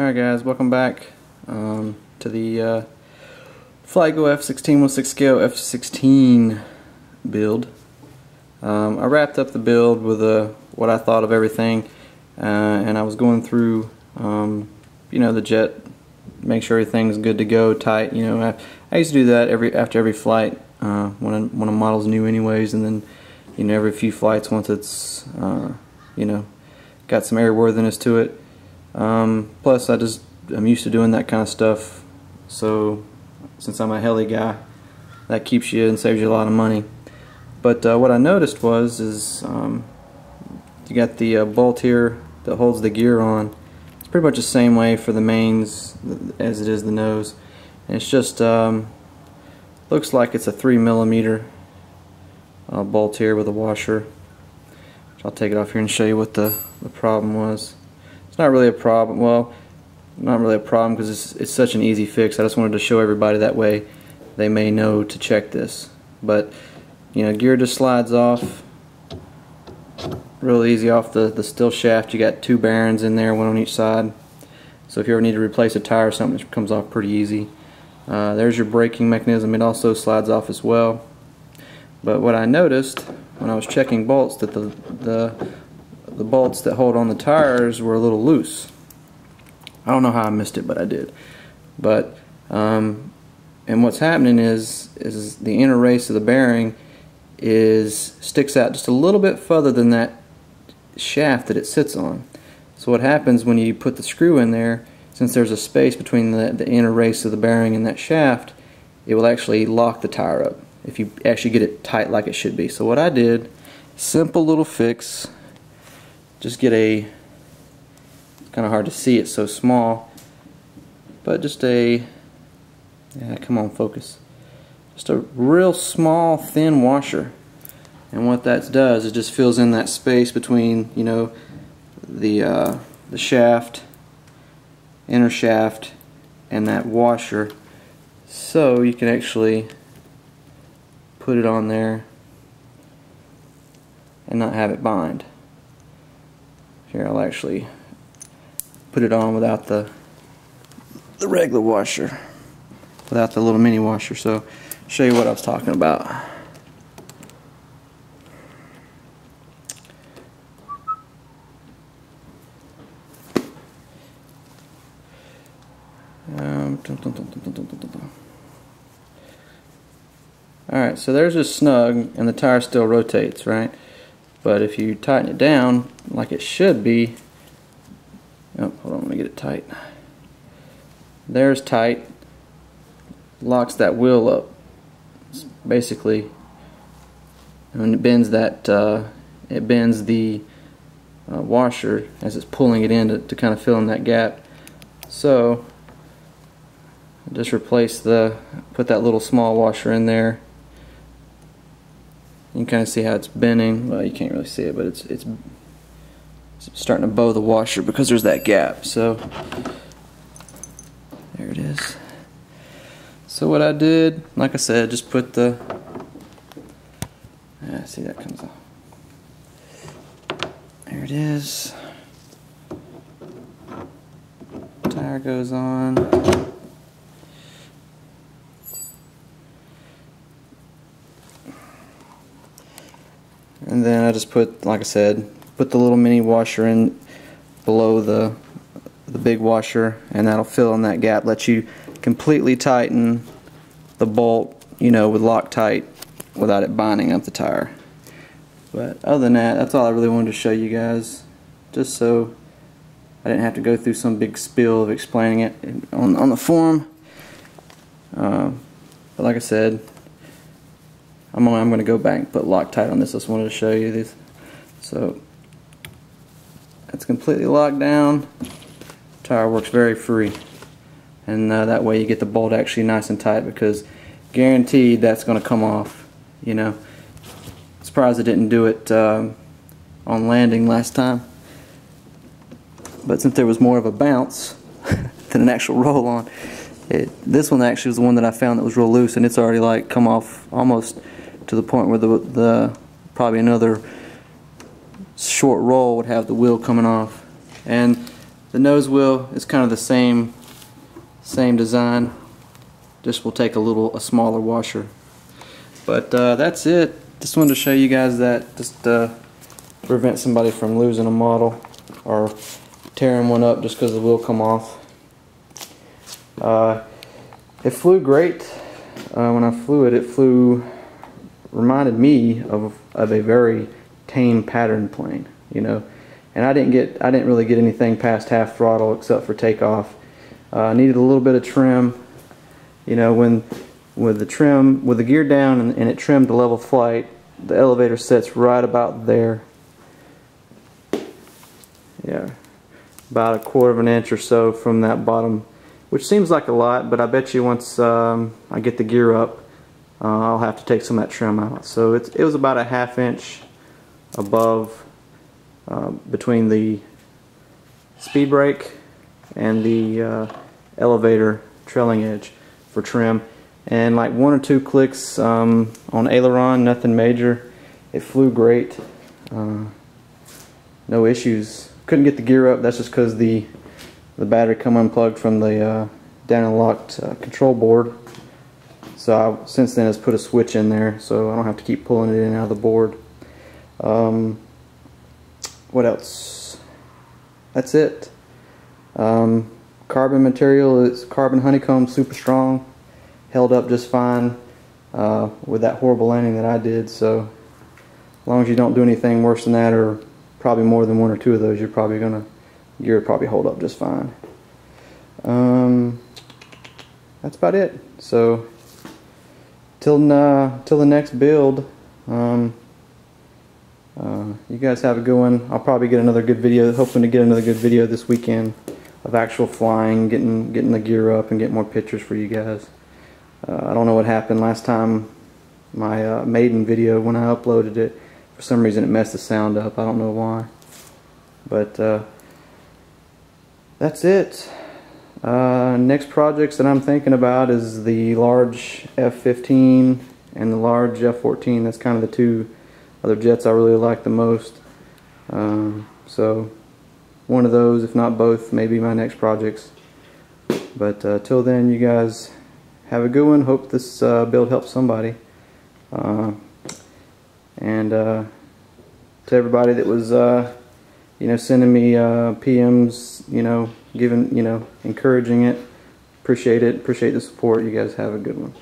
Alright guys, welcome back to the Flygo F-16 1/6 scale F-16 build. I wrapped up the build with what I thought of everything, and I was going through the jet, make sure everything's good to go, tight. I used to do that after every flight when a model's new anyways, and then every few flights once it's got some airworthiness to it. Plus I'm used to doing that kind of stuff, so since I'm a heli guy, that keeps you and saves you a lot of money. But what I noticed is you got the bolt here that holds the gear on. It's pretty much the same way for the mains as it is the nose, and it's just looks like it's a 3mm bolt here with a washer. I'll take it off here and show you what the problem was. It's not really a problem. Well, not really a problem because it's such an easy fix. I just wanted to show everybody, that way they may know to check this. But gear just slides off real easy off the steel shaft. You got two bearings in there, one on each side. So if you ever need to replace a tire or something, it comes off pretty easy. There's your braking mechanism. It also slides off as well. But what I noticed when I was checking bolts, that the bolts that hold on the tires were a little loose. I don't know how I missed it, but I did. But and what's happening is the inner race of the bearing sticks out just a little bit further than that shaft that it sits on. So what happens when you put the screw in there, since there's a space between the inner race of the bearing and that shaft, it will actually lock the tire up if you actually get it tight like it should be. So what I did, simple little fix, just get it's kind of hard to see, it's so small, but just come on, focus, just a real small thin washer. And what that does, it just fills in that space between the shaft, inner shaft, and that washer, so you can actually put it on there and not have it bind. Here, I'll actually put it on without the regular washer, without the little mini washer, so show you what I was talking about. Alright, so there's just snug, and the tire still rotates, right? But if you tighten it down like it should be, oh, hold on, let me get it tight. There's tight, locks that wheel up, basically, and it bends the washer as it's pulling it in to kind of fill in that gap. So just put that little small washer in there. You can kind of see how it's bending. Well, you can't really see it, but it's starting to bow the washer because there's that gap. So there it is. So what I did, like I said, just put see, that comes off. There it is. Tire goes on. And then I just put, like I said, put the little mini washer in below the big washer, and that'll fill in that gap, let you completely tighten the bolt, with Loctite without it binding up the tire. But other than that, that's all I really wanted to show you guys, just so I didn't have to go through some big spiel of explaining it on the forum. But like I said, I'm going to go back and put Loctite on this. I just wanted to show you this. So it's completely locked down. Tire works very free, and that way you get the bolt actually nice and tight, because guaranteed that's going to come off. Surprised I didn't do it on landing last time, but since there was more of a bounce than an actual roll on, this one actually was the one that I found that was real loose, and it's already come off almost to the point where the probably another short roll would have the wheel coming off. And The nose wheel is kind of the same design, just will take a smaller washer. But that's it. Just wanted to show you guys that, just prevent somebody from losing a model or tearing one up just because the wheel come off. It flew great. When I flew it, reminded me of a very tame pattern plane, you know. And I didn't really get anything past half throttle except for takeoff. Needed a little bit of trim, you know. With the gear down and it trimmed to level flight, the elevator sits right about there. Yeah, about 1/4 of an inch or so from that bottom, which seems like a lot, but I bet you once I get the gear up, I'll have to take some of that trim out. So it was about a 1/2 inch above, between the speed brake and the elevator trailing edge for trim, and like 1 or 2 clicks on aileron, nothing major. It flew great, no issues. Couldn't get the gear up. That's just because the battery come unplugged from the down and locked control board. So since then, has put a switch in there, so I don't have to keep pulling it in and out of the board. What else? That's it. Carbon material is carbon honeycomb, super strong. Held up just fine with that horrible landing that I did. So as long as you don't do anything worse than that, or probably more than 1 or 2 of those, gear will probably hold up just fine. That's about it. So till the next build, you guys have a good one. I'll probably get another good video, hoping to get another good video this weekend of actual flying, getting the gear up and getting more pictures for you guys. I don't know what happened last time, my maiden video, when I uploaded it, for some reason it messed the sound up. I don't know why. But that's it. Next projects that I'm thinking about is the large F-15 and the large F-14. That's kind of the 2 other jets I really like the most. So one of those, if not both, may be my next projects. But till then, you guys have a good one. Hope this build helps somebody. And to everybody that was you know, sending me PMs, you know, encouraging it, appreciate it, appreciate the support. You guys have a good one.